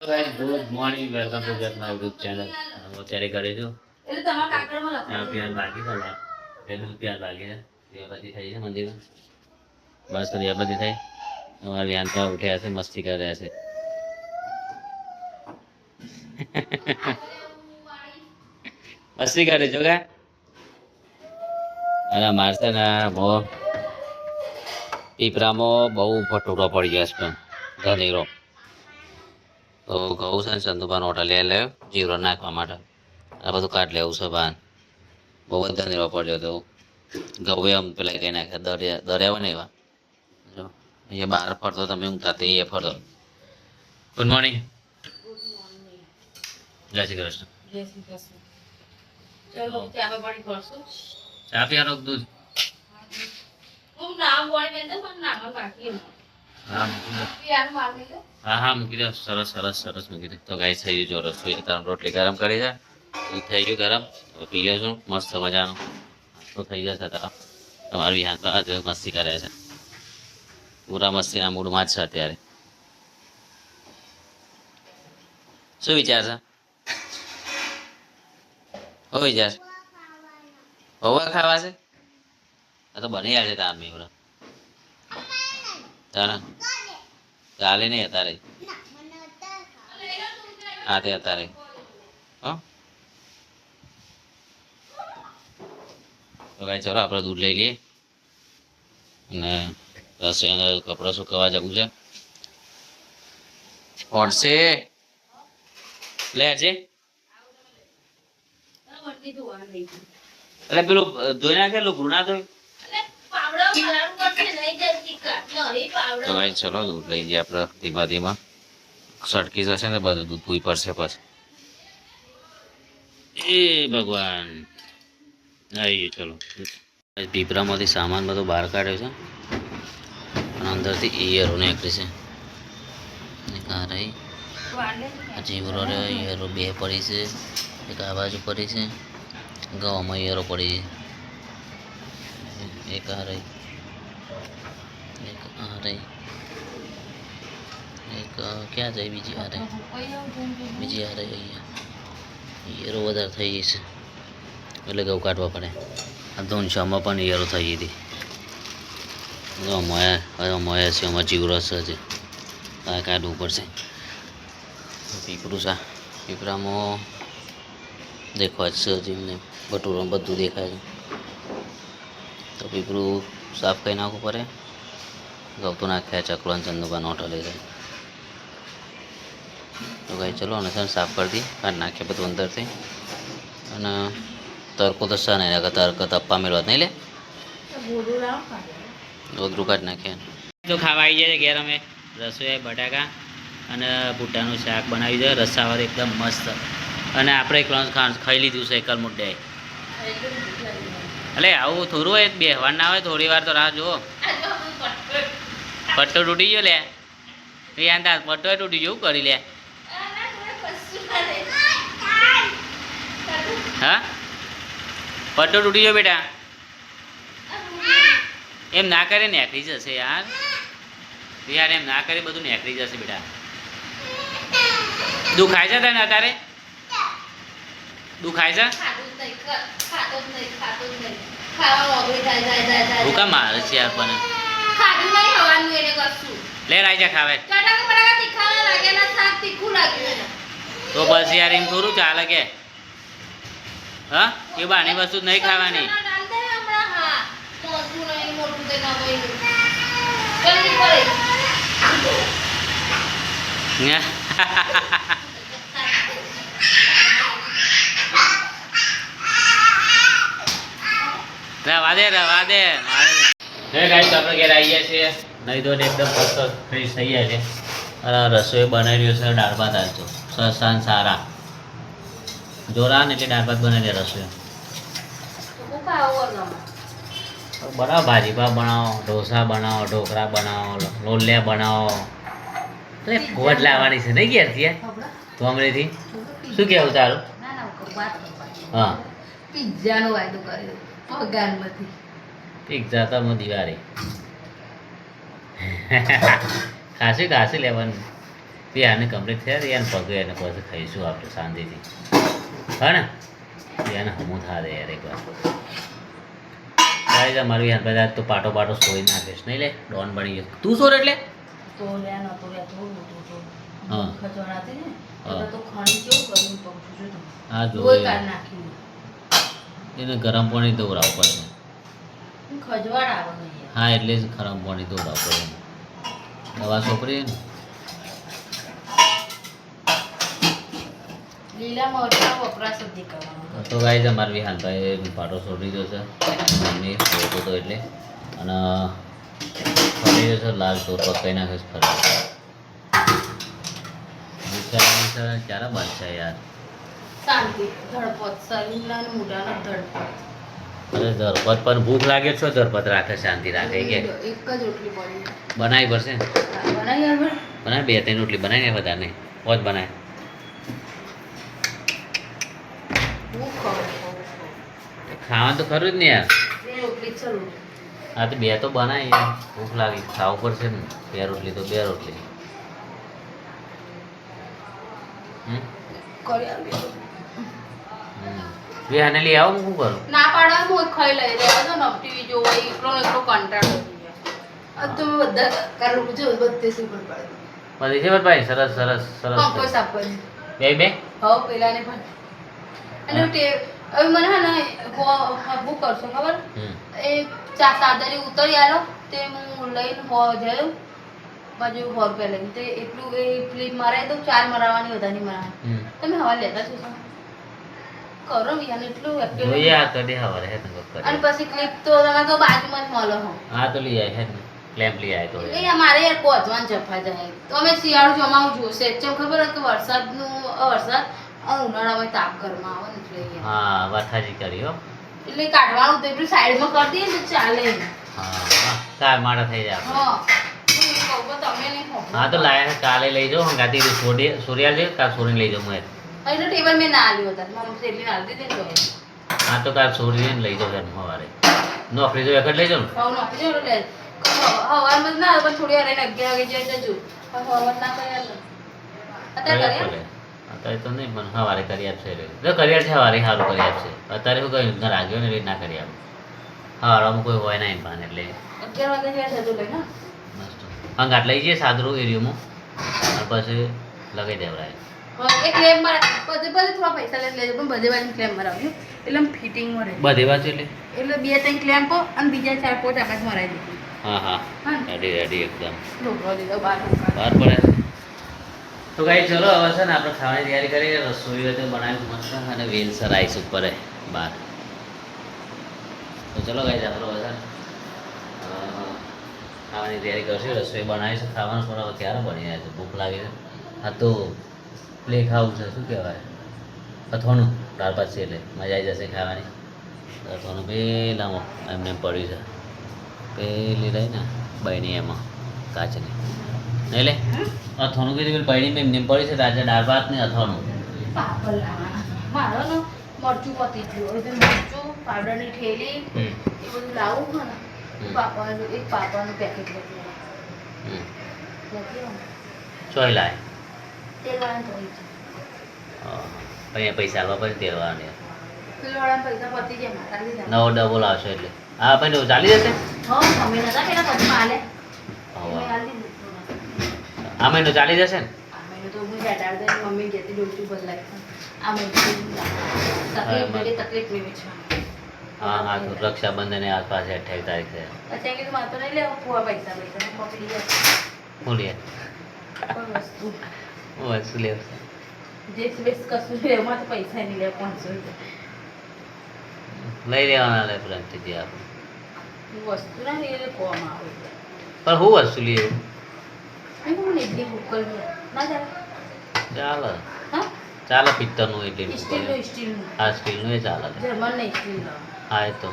Good morning, welcome to jet my YouTube channel. હું અત્યારે ઘરે છું. એટલે તમારા કાકડમાં લખો પ્યાર બાકી છે ને, પેલું પ્યાર બાકી છે. દીવાબત્તી થઈ છે મંદિરમાં, બસ તો દીવાબત્તી થઈ. અમારા વ્યાનમાં ઉઠ્યા છે, મસ્તી કરી રહ્યા છે. મસ્તી કરે છો કા? અને મારશે ને બહુ પીપરામાં બહુ ફટોડો પડી ગયો છે ધનેરો. તો ઘઉં છે ને ચંદુભાન ઓટા લે લે જીવરો નાખવા માટે આ બધું કાઢ લેવું છે ભાન. બહુ જ ધનેરો પડ્યો તો ઘઉં એમ પેલા કઈ નાખે દરિયાવા ને એવા. જો અહીંયા બહાર ફરતો તમે ઊંઘતા તે એ ફરતો. Good morning. જય શ્રી કૃષ્ણ. જય શ્રી કૃષ્ણ. ચલો ચા પાણી કરશું. ચા પીવાનો દૂધ હા મૂકી દો. સરસ સરસ સરસ મૂકી દે. તો ગાય થઈ ગયું જો રસોઈ તાર રોટલી ગરમ કરી છે એ થઈ ગયું ગરમ. હવે પી છું મસ્ત મજાનું. તો થઈ જશે તારા તમારું યાદ આજે મસ્તી કરે છે. પૂરા મસ્તીના મૂડમાં જ છે અત્યારે. શું વિચાર છે? હો વિચાર પૌવા ખાવા છે? આ તો બની જાય છે તાર મેવરા તારા ચાલે નહીં અત્યારે. હા તે અત્યારે હો તો કાંઈ ચલો આપણે દૂધ લઈ લઈએ અને રસોઈ અંદર કપડાં સુકવવા જવું છે. પડશે લે છે એટલે પેલું ધોઈ નાખે ઘૂં ના ધોઈ. તો ભાઈ ચલો દૂધ લઈ જઈએ આપણે ધીમા ધીમા. સટકી જશે ને બધું દૂધ પૂઈ પડશે પછી. એ ભગવાન આવી ચલો. પીપરામાંથી સામાન બધો બહાર કાઢ્યો છે અને અંદરથી ઈયરો નીકળી છે. આ રહી જીવરો રહ્યો ઈયરો બે પડી છે. એક આ બાજુ પડી છે. ઘઉંમાં ઈયરો પડી છે. એક આ રહી એક આ રહી એક ક્યાં જાય બીજી આ રહી બીજી આ રહી. અહીંયા ઈયરો વધારે થઈ ગઈ છે એટલે ઘઉં કાઢવા પડે. આ ધોનશામાં પણ ઈયરો થઈ ગઈ હતી. મોયા છે એમાં જીવરસ છે આ કાઢવું પડશે. પીપરું છે પીપરામાં દેખવા જ છે જીમને બટુરો બધું દેખાય છે. તો પીપરું સાફ કરી નાખવું પડે. ઘઉં તો નાખ્યા ચકલો ચંદુભાન ઓટો લઈ જાય. તો કાંઈ ચલો અને સર સાફ કરી દી કાઢી નાખ્યા બધું અંદરથી. અને તરકો તો સર નહીં નાખે તરકો તપ્પા મેળવા નહીં લે ગોદરું કાઢી નાખ્યા. તો ખાવા આવી જાય ઘેર અમે રસોઈ બટાકા અને ભૂટ્ટાનું શાક બનાવી દે રસાવાળું એકદમ મસ્ત. અને આપણે ખાઈ લીધું છે એકલ મુદ્દે. એટલે આવું થોડું હોય બેહવાર ના હોય થોડી વાર તો રાહ જુઓ. પટ્ટો તૂટી ગયો લે યાર પટ્ટો તૂટી ગયો કરી લે. હા પટ્ટો તૂટી ગયો બેટા. એમ ના કરે નેકળી જશે યાર. યાર એમ ના કરે બધું નેકળી જશે બેટા. દુખાય છે તને અત્યારે? દુખાય છે? ભૂકા મારે છે યાર પણ લે રાજા ખાવે તો બસ યાર એમ થોડું ચાલે કે હા એ બાની વસ્તુ નહીં ખાવાની. રવા દે ગાઈસ આપણે ઘેર આવી ગયા છીએ. નહીં તો એકદમ મસ્ત ફ્રેશ થઈ ગયા છે. અને રસોઈ બનાવી રહ્યો છે દાળ ભાત. આલતો સસાન સારા જોરા ને એટલે દાળ ભાત બનાવી દે રસોઈ. બનાવો ભાજી પાવ બનાવો ઢોસા બનાવો ઢોકળા બનાવો લોલિયા બનાવો. એટલે ફોટ લાવવાની છે નહીં ઘેરથી તો હમણાંથી શું કહેવું તારું? હા પિઝાનો વાયદો કર્યો પગારમાંથી. પિઝા તો દિવાળી ખાસી લેવાનું તે આને કમ્પ્લીટ થયા યાર પગે એને પછી ખાઈશું આપણે શાંતિથી હા ને એને હમું થા દે યાર એકવાર ગાઈસ અમારું યાર બધા તો પાટો પાટો સોઈ નાખીશ નહીં લે ડોન બની ગયો તું સોર એટલે તો લે ન તો લે થોડું મોટું તો હા. ખજવાડાતી ને હા. એટલે તો ખાણી કેવું કર્યું તો છું તો આ લોહી જોઈએ કાઢ નાખી એને ગરમ પાણી દોરાવ પડે ખજવાડ આવે ને યાર હા એટલે જ ગરમ પાણી દોરાવ પડે દવા છોકરી ને લીલા મરચાં વપરાશ જ નહીં કરવાનો તો ગાઈસ અમારે વિહાનભાઈ પાટો છોડી દો છે મમ્મી જોતો હતો એટલે અને ફરી રહ્યો છે લાલ ચોર પકાઈ નાખે છે ફરી વિચારવાની છે ક્યારે બનશે યાર શાંતિ ધડપત શરીરના અને મોઢાનો ધડપત અરે ધરપત પણ ભૂખ લાગે છો ધરપત રાખે શાંતિ રાખે કે એક જ રોટલી પડી બનાવી પડશે ને બનાવી આવે બનાવે 2-3 રોટલી બનાવીને બધા નહીં પોત બનાવે હું ખાઉં ખાવાનું તો ખરું જ ને યાર બે રોટલી ચલો હા તો 2 તો બનાવી યાર ભૂખ લાગી ખાવું પડશે ને 2 રોટલી તો 2 રોટલી હમ કરી આવી વિહાને લઈ આવો હું કરું ના પાડવા હું ખાઈ લઈ રહ્યા તો ને ટીવી જોવો એકલો ને એકલો કંટાળો થઈ જાય આ તમે બધા કરું જો બધે સુપર પાડી બધી છે ભાઈ સરસ સરસ સરસ કોઈ સાફ કરી બે બે હવે પેલાને પણ અને તે હવે મને હે ને હું કરશો ખબર હમ એ સાદરી ઉતરી આલો તે હું લઈને જયો બાજુ 100 રૂપિયા લઈને તે એટલું એ ફ્લિપ મરાય તો 4 મરાવાની વધારે મરાય હમ તમે હવા લેતા છો શું કરો યાર એટલું active જોઈએ આ તો દે હવારે હે તો અને પછી ક્લિપ તો તમે તો બાજુમાં જ મળો હો હા તો લઈ આય હે ને ક્લેમ્પ લઈ આય તો એટલે યાર મારે યાર પહોંચવાનું જફા જાય તો અમે શિયાળું જમાવું જોશે ચમ ખબર હોય કે વરસાદનું વરસાદ ઉનાળામાં તાપ ઘરમાં આવે ને એટલે યાર હા વાથાજી કરી હો એટલે કાઢવાનું તો એટલું સાઈડમાં કરી દઈએ ને તો ચાલે હા કાલ મારા થઈ જાય આપણે. હા હું એ કહું કે તમે નહીં ખબર હા તો લાયા છે, કાલે લઈ જાઓ હંગાતી સોરિયા લે કાલ સોરી લઈ જાઉં હું એટલે ટેબલ મેં ના આલ્યો હતા મમ્મી એટલી ના દીધી ને તો હા તો કાલ સોરી લઈ જાઉં ઘરમાં સવારે નોકરી તો એક જ લઈ જાઉં ને ભાવ નોખી જો એટલે હવારમાં જ ના આવે પણ થોડી વાર એને 11 વાગે જઈ જજો હવારમાં ના કરે અત્યારે કરી કરે આપો લે. અત્યારે તો નહીં પણ સવારે કરી આપશે એટલે જો કરી આપશે સવારે સારું કરી આપશે અત્યારે શું કહ્યું ઘર આવ્યો ને એટલે ના કરી આપે સવારમાં કોઈ હોય ના પાન એટલે 11 વાગે જઈ જજો લઈને મસ્ત હંગાટ લઈ જઈએ સાદરું એરિયામાં અને પછી લગાવી દેવડાય એક ક્લેમ મારે બધે બધે થોડા પૈસા લઈને લેજો પણ બધે બાજુ ક્લેમ મરાવજો એટલે આમ ફિટિંગમાં રહે બધી બાજુ એટલે એટલે 2-3 ક્લેમ્પો અને બીજા 4-5 આકાશ મરાવી દીધી હા હા હા રેડી રેડી એકદમ ઢોકળો દીધો બહાર બહાર પડે તો ગાઈ ચલો હવે છે ને આપણે ખાવાની તૈયારી કરીએ રસોઈ હોય તો બનાવી મસ્ત અને વેલસર આઈસ ઉપર હે બહાર તો ચલો ગાઈ આપણે હવે છે ને ખાવાની તૈયારી કરશું રસોઈ બનાવીશું ખાવાનું થોડા ક્યારે બની જાય છે ભૂખ લાગી છે હા તો પ્લે ખાવું છે શું કહેવાય અથવાનું દાળ ભાત છે એટલે મજા આવી જશે ખાવાની અથવાનું પેલામાં એમને એમ પડ્યું છે પેલી રહી ને બહેની એમાં કાચની નહીં લે અથવાનું કીધું પેલી બહેની એમને એમ પડી છે તાજા દાળ ભાત ને અથવાનું પાપડ લાવવાના મારો ને મરચું પતી ગયું એટલે મરચું પાવડરની થેલી હમ એ બધું લાવું હોય ને હમ. પાપડનું એક પાપડનું પેકેટ લેતી હમ આવું ચોય લાય તેલ વાળાને થઈ છે પછી પૈસા આવવા પછી તેરવાની તેલ વાળાના પૈસા પતી જાય મારા લીધા નવો ડબલ આવશે એટલે હા પછી ચાલી જશે હા મમ્મી નતા પેલા પછી માલે હા. મેં આલી દીધું આ મહિનો ચાલી જશે ને આ મહિને તો હું બેઠા હતા મમ્મી કહેતી ડોલચું બદલાય આ મહિને તકલીફ બધી તકલીફ નહીં વેચવાની હા હા તો રક્ષાબંધન આસપાસ 28 તારીખ છે પછી કીધું મારે તો નહીં લેવું ફુવા પૈસા પૈસા પકડી જાય બોલીએ કોઈ વસ્તુ હું વસ્તુ લેવું જે બેસ કશું છે એમાં તો પૈસા નહીં લે 500 રૂપિયા લઈ લેવાના લે પ્રેમથી આપણે વસ્તુ ના લઈએ કોવામાં આવે પણ હું વસ્તુ લઈએ અહીં હું ઇડલી કુકર ના ચાલે ચાલે હા ચાલે પિત્તરનું એટલે સ્ટીલનું હા સ્ટીલનું એ ચાલે જર્મન નહીં સ્ટીલ હા એ તો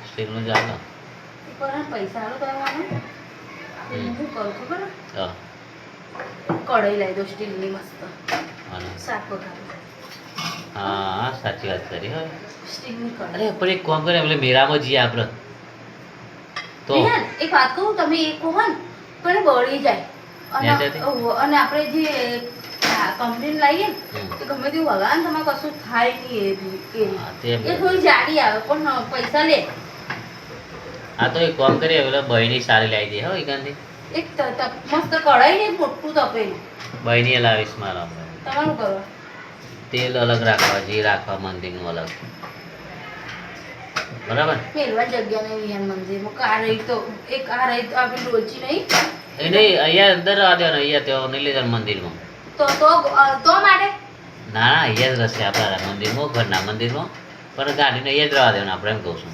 સ્ટીલનું ચાલે પર પૈસા આલો કરવાનું હું શું કરું ખબર હા કઢાઈ લઈ દો સ્ટીલની મસ્ત અને શાક વઘારું હા સાચી વાત કરી હા સ્ટીલની કઢાઈ અરે પણ એક કામ કરે એટલે મેરામાં જઈએ આપણે તો વિહાન, એક વાત કહું તમે એક કહો ને પણ એ બળી જાય અને નેચરથી? અને આપણે જે કમ્પ્લેન લાવીએ ને હમ. તો ગમે તેવું હગાવે ને તમારે કશું થાય નહીં હા, તે એ બરાબર. થોડી જાડી આવે પણ પૈસા લે આ તો એક કામ કરીએ પેલા બહેની સારી લાવી દે હો એકાંતી એક મસ્ત કઢાઈ ને એક મોટું તપેલું બહેની લાવીશ મારા આપણે. તમારું કરો તેલ અલગ રાખવા જે રાખવા મંદિરનું અલગ બરાબર મેલવા જગ્યા નહીં વિહાન મંદિરમાં કાર રહી તો એક આ રહી તો આપણે ડોલચી નહીં એ નહીં અહીંયા અંદર રહેવા દેવાનું અહીંયા ત્યાં નહીં લેવાનું મંદિરમાં તો માટે ના ના અહીંયા જ રસ્તે આપણા મંદિરમાં ઘરના મંદિરમાં પણ ગાડીને અહીંયા જ રહેવા દેવાનું આપણે એમ કહું છું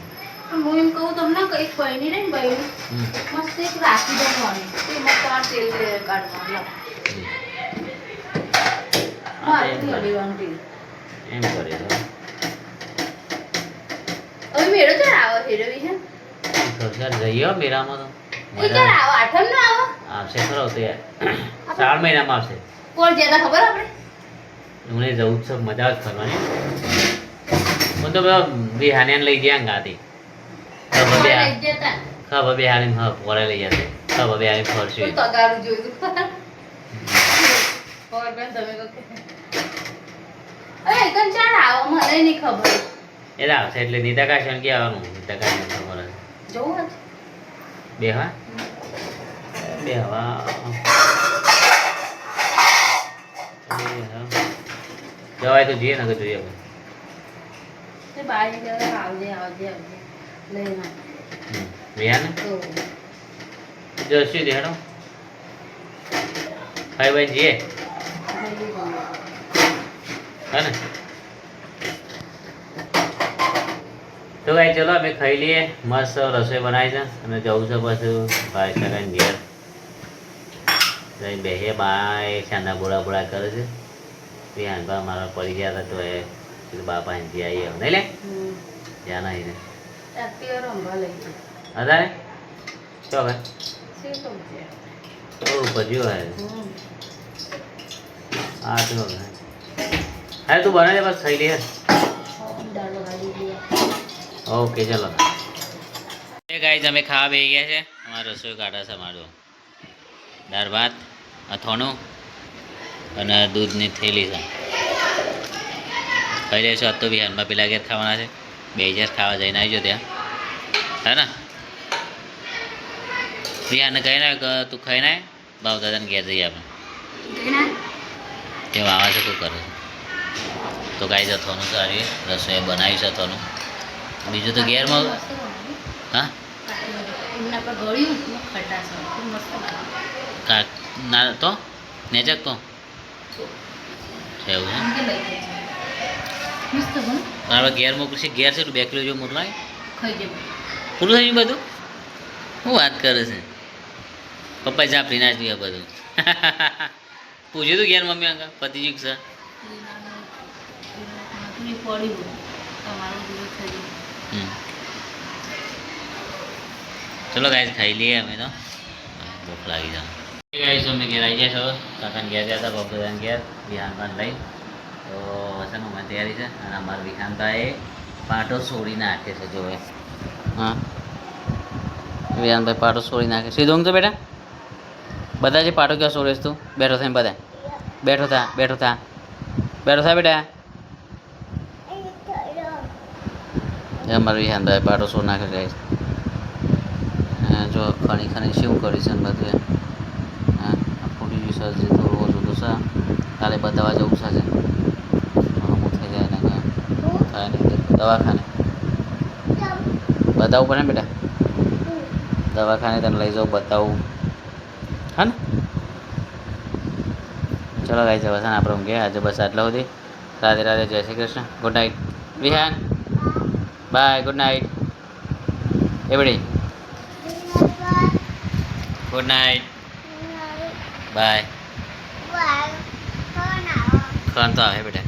પણ હું એમ કહું તમને કે એક બહેની રહી ને બહેની હમ. મસ્ત એક રાખી બનવાની એમાં તમારે તેલ કાઢવાનું હમ. મારે નહીં અડીવાનું તેલ એમ કરીએ તો હવે મેળો ચાલ આવો હેરવી છે ખર્ચા જઈએ હો મેળામાં તો એ ચાલ આવો આઠમ નો આવો આવશે ખરો તો યાર 3 મહિનામાં આવશે કોણ જ્યાદા ખબર આપણે મને જવું જ છે મજા જ કરવાની હું તો બિહાનિયાને લઈ ગયા ગાતી ખબર કોણ લઈ જતા ખબર બિહારી હા પોરે લઈ જશે ખબર બિહારી ફરશે કોઈ તગારું જોયું ખબર બેન તમે કહો અરે એકન ચાલ આવો મને નહીં ખબર એટલે આવશે એટલે નીતા કાશન કે આવવાનું નીતા કાશન ખબર હશે જવું જ બે હા બે હવા જવાય તો જઈએ ને કે જોઈએ આપણે. તે બાઈ જરા આવજે આવજે આવજે લઈને વિહાને તો જશું દેડો ભાઈ ભાઈ જઈએ હે ને તો ભાઈ ચલો અમે ખાઈ લઈએ મસ્ત રસોઈ બનાવી છે અને જવું છે પાછું ભાઈ સગાઈને ઘેર જઈને બેસીએ બાય શાના બોળા બોળા કરે છે ત્યાં બા મારા પડી ગયા હતા તો એ કીધું બાપા અહીંથી આવીએ નહીં લે ત્યાં નહીં ને અત્યારે રંભા લઈ ગઈ અત્યારે શું હવે શું સમજે ઓ ભજ્યું હોય હમ હા તો હવે હા તું બનાવી બસ ખાઈ લઈએ દાળ વઘારી દીધી ઓકે ચલો એ ગાઈઝ અમે ખાવા બેસી ગયા છે અમારે રસોઈ કાઢા છે અમારો દાળ ભાત અથાણું અને દૂધની થેલી છે ખાઈ લઈશું આજ તો બિહારમાં પેલા ઘેર ખાવાના છે બે હજાર ખાવા જઈને આવજો ત્યાં હે ને બિહારને કહી ના કે તું ખાઈ ના બાપ દાદાને ઘેર જઈએ આપણે તેમાં આવા છે શું કરે છે તો ગાઈઝ અથાણું સારી રસોઈ બનાવી છે અથાણું બીજું તો ઘેરમાં હા એમના પર ગળ્યું ખટાશ ખૂબ મસ્ત લાગે કા ના તો નેચક તો છે એવું એમ કે લઈ જાય મસ્ત બન છે હવે ઘેર મોકલશે ઘેર છે 2 કિલો જેવું મોકલાય ખાઈ જાય પૂરું થઈ ગયું બધું શું વાત કરે છે પપ્પા જાફરી ના જ બધું પૂછ્યું તું ઘેર મમ્મી આગળ પતિજી છે પડી તમારું દિવસ થઈ ગયું હમ. ચલો ગાઈસ ખાઈ લઈએ અમે તો ભૂખ લાગી જાય ગાઈસ અમે ઘેર આવી ગયા છો કાકાને ઘેર ગયા હતા બપોરાને ઘેર વિહાન લઈ તો વસનમાં તૈયારી છે અને અમારા વિહાનભાઈ પાટો છોડી નાખે છે જોવે હા વિહાનભાઈ પાટો છોડી નાખે સીધો ઊંઘ તો બેટા બધા જે પાટો ક્યાં છોડીશ તું બેઠો થાય બધા બેઠો થા બેઠો થા બેઠો થા બેટા અમારું વિહાનભાઈ પાટો છોડી નાખે ગાઈસ જો ખણી ખણી શું કરી છે ને બધું હા ફૂટી ગયું સર જે થોડું ઓછું તો સર કાલે બતાવવા જવું છે હું થઈ જાય ને થાય નહીં દવાખાને બતાવવું પડે ને બેટા દવાખાને તને લઈ જાઉં બતાવું હા ને ચલો ગાઈ જવા છે ને આપણે ઊંઘે આજે બસ આટલા સુધી રાધે રાધે જય Shri Krishna good night Vihaan bye good night એવડી ગુડ નાઇટ બાય ખાન તો આવે બેટા